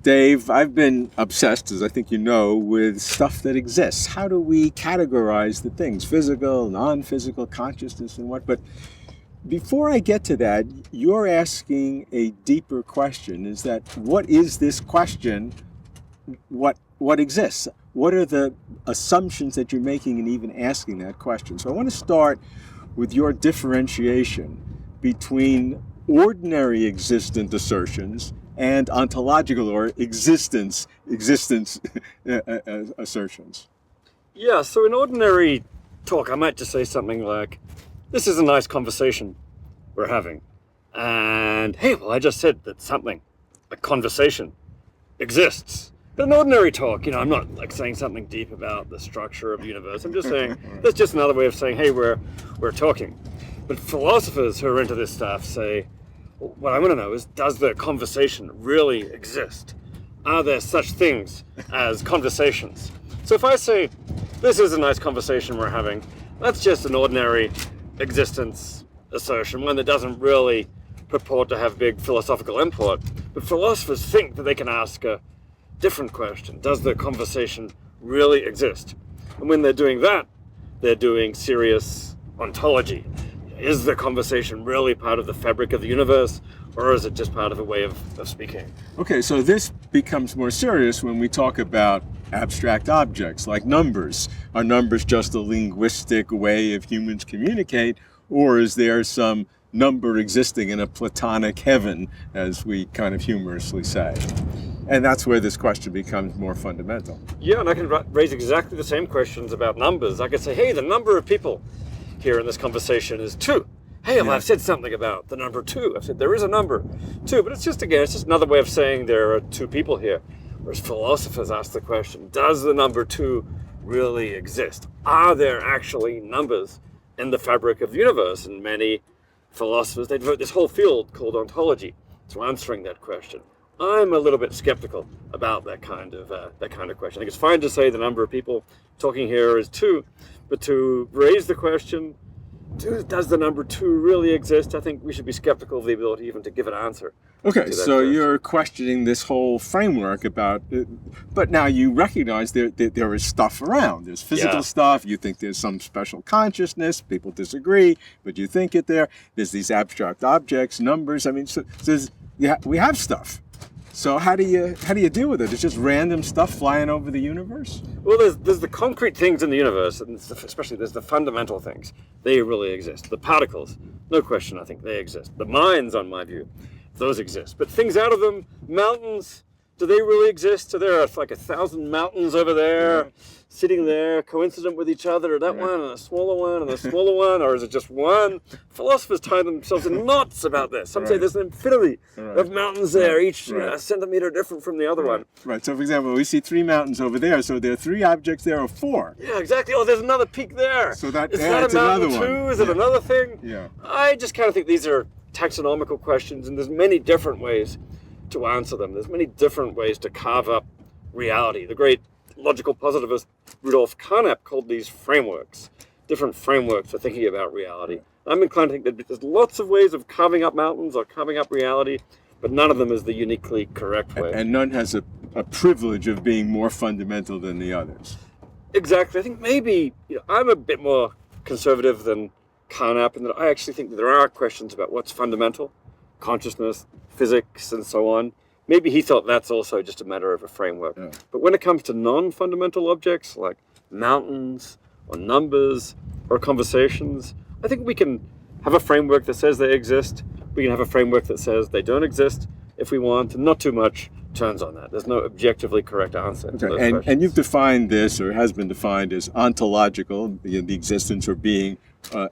Dave, I've been obsessed, as I think you know, with stuff that exists. How do we categorize the things? Physical, non-physical, consciousness, and what? But before I get to that, you're asking a deeper question, is that what is this question? What exists? What are the assumptions that you're making in even asking that question? So I want to start with your differentiation between ordinary existent assertions and ontological or existence assertions. Yeah, so in ordinary talk, I might just say something like, this is a nice conversation we're having. And hey, well, I just said that something, a conversation, exists. But in ordinary talk, I'm not like saying something deep about the structure of the universe. I'm just saying, that's just another way of saying, hey, we're talking. But philosophers who are into this stuff say, what I want to know is, does the conversation really exist? Are there such things as conversations? So if I say, this is a nice conversation we're having, that's just an ordinary existence assertion, one that doesn't really purport to have big philosophical import. But philosophers think that they can ask a different question. Does the conversation really exist? And when they're doing that, they're doing serious ontology. Is the conversation really part of the fabric of the universe, or is it just part of a way of speaking? Okay, so this becomes more serious when we talk about abstract objects like numbers. Are numbers just a linguistic way of humans communicate, or is there some number existing in a platonic heaven, as we kind of humorously say? And that's where this question becomes more fundamental. Yeah, and I can raise exactly the same questions about numbers. I could say, hey, the number of people here in this conversation is 2. Hey, well, I've said something about the number 2. I've said there is a number 2, but it's just another way of saying there are 2 people here. Whereas philosophers ask the question, does the number 2 really exist? Are there actually numbers in the fabric of the universe? And many philosophers, they devote this whole field called ontology to answering that question. I'm a little bit skeptical about that kind of question. I think it's fine to say the number of people talking here is 2, but to raise the question, does the number 2 really exist? I think we should be skeptical of the ability even to give an answer. Okay, so you're questioning this whole framework about it, but now you recognize there is stuff around. There's physical stuff. You think there's some special consciousness. People disagree, but you think it there. There's these abstract objects, numbers. I mean, we have stuff. So how do you deal with it? It's just random stuff flying over the universe? Well, there's the concrete things in the universe, and especially there's the fundamental things. They really exist. The particles, no question, I think they exist. The minds, on my view, those exist. But things out of them, mountains, do they really exist? So there are like 1,000 mountains over there, sitting there, coincident with each other, that one and a smaller one and a smaller one, or is it just one? Philosophers tie themselves in knots about this. Some say there's an infinity of mountains there, each a centimeter different from the other one. Right, so for example, we see 3 mountains over there, so there are 3 objects there, or 4. Yeah, exactly. Oh, there's another peak there. So that is that a mountain another too? one. Is it another thing? Yeah. I just kind of think these are taxonomical questions, and there's many different ways to answer them. There's many different ways to carve up reality. The great logical positivist Rudolf Carnap called these frameworks, different frameworks for thinking about reality. I'm inclined to think that there's lots of ways of carving up mountains or carving up reality, but none of them is the uniquely correct way. And none has a privilege of being more fundamental than the others. Exactly. I think maybe I'm a bit more conservative than Carnap in that I actually think that there are questions about what's fundamental, consciousness, physics, and so on. Maybe he thought that's also just a matter of a framework. Yeah. But when it comes to non-fundamental objects like mountains or numbers or conversations, I think we can have a framework that says they exist. We can have a framework that says they don't exist if we want, and not too much turns on that. There's no objectively correct answer to those questions. And you've defined this, or has been defined as ontological, the existence or being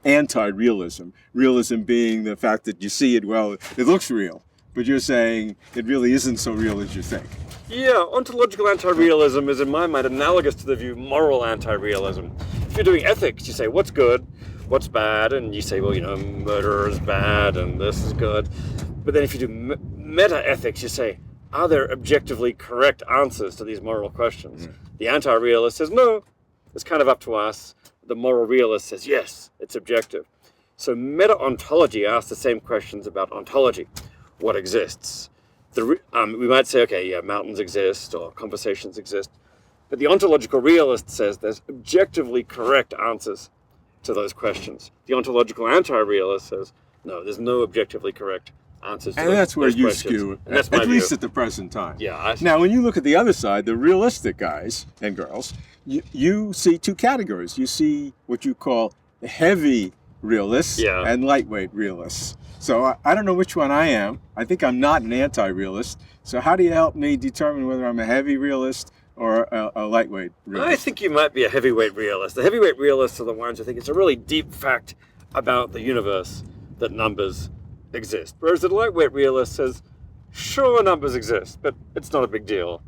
anti-realism. Realism being the fact that you see it, well, it looks real. But you're saying it really isn't so real as you think. Yeah, ontological anti-realism is, in my mind, analogous to the view moral anti-realism. If you're doing ethics, you say, what's good, what's bad, and you say, well, murder is bad, and this is good. But then if you do meta-ethics, you say, are there objectively correct answers to these moral questions? The anti-realist says, no, it's kind of up to us. The moral realist says, yes, it's objective. So meta-ontology asks the same questions about ontology. What exists? we might say, okay, yeah, mountains exist or conversations exist, but the ontological realist says there's objectively correct answers to those questions. The ontological anti-realist says, no, there's no objectively correct answers to and that's where those you questions. skew, And that's my at least view. at the present time. Yeah. Now, when you look at the other side, the realistic guys and girls, you see two categories. You see what you call heavy realists Yeah. and lightweight realists. So I don't know which one I am. I think I'm not an anti-realist. So how do you help me determine whether I'm a heavy realist or a lightweight realist? I think you might be a heavyweight realist. The heavyweight realists are the ones who think it's a really deep fact about the universe that numbers exist. Whereas the lightweight realist says, sure, numbers exist, but it's not a big deal.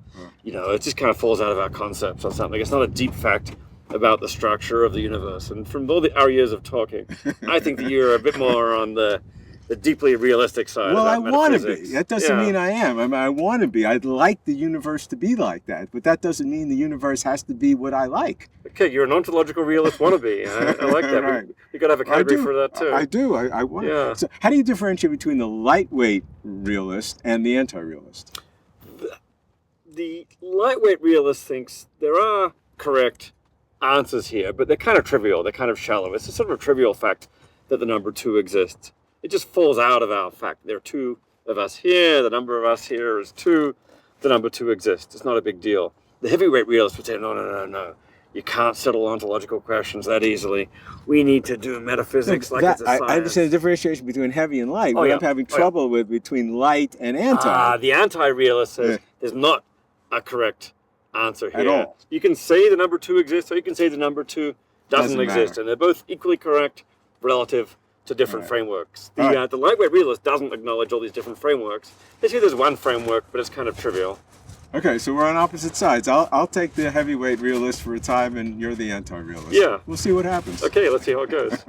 You know, it just kind of falls out of our concepts or something. It's not a deep fact about the structure of the universe. And from all our years of talking, I think that you're a bit more on the deeply realistic side. Well, I about want to be. metaphysics. That doesn't Yeah. mean I am. I mean, I want to be. I'd like the universe to be like that, but that doesn't mean the universe has to be what I like. Okay, you're an ontological realist wannabe. I like that. Right. You got to have a category for that too. I do. I want Yeah. to. So how do you differentiate between the lightweight realist and the anti-realist? The lightweight realist thinks there are correct answers here, but they're kind of trivial. They're kind of shallow. It's a sort of a trivial fact that the number 2 exists. It just falls out of our fact. There are 2 of us here. The number of us here is 2. The number 2 exists. It's not a big deal. The heavyweight realist would say, no. You can't settle ontological questions that easily. We need to do metaphysics like it's a science. I understand the differentiation between heavy and light. Oh, What yeah. I'm having Oh, yeah. trouble with between light and anti. The anti-realist says Yeah. there's not a correct answer here. At all. You can say the number 2 exists, or you can say the number 2 doesn't exist, matter. and they're both equally correct relative to different Right. frameworks. All right. The lightweight realist doesn't acknowledge all these different frameworks. They say there's one framework, but it's kind of trivial. Okay, so we're on opposite sides. I'll take the heavyweight realist for a time, and you're the anti-realist. Yeah. We'll see what happens. Okay, let's see how it goes.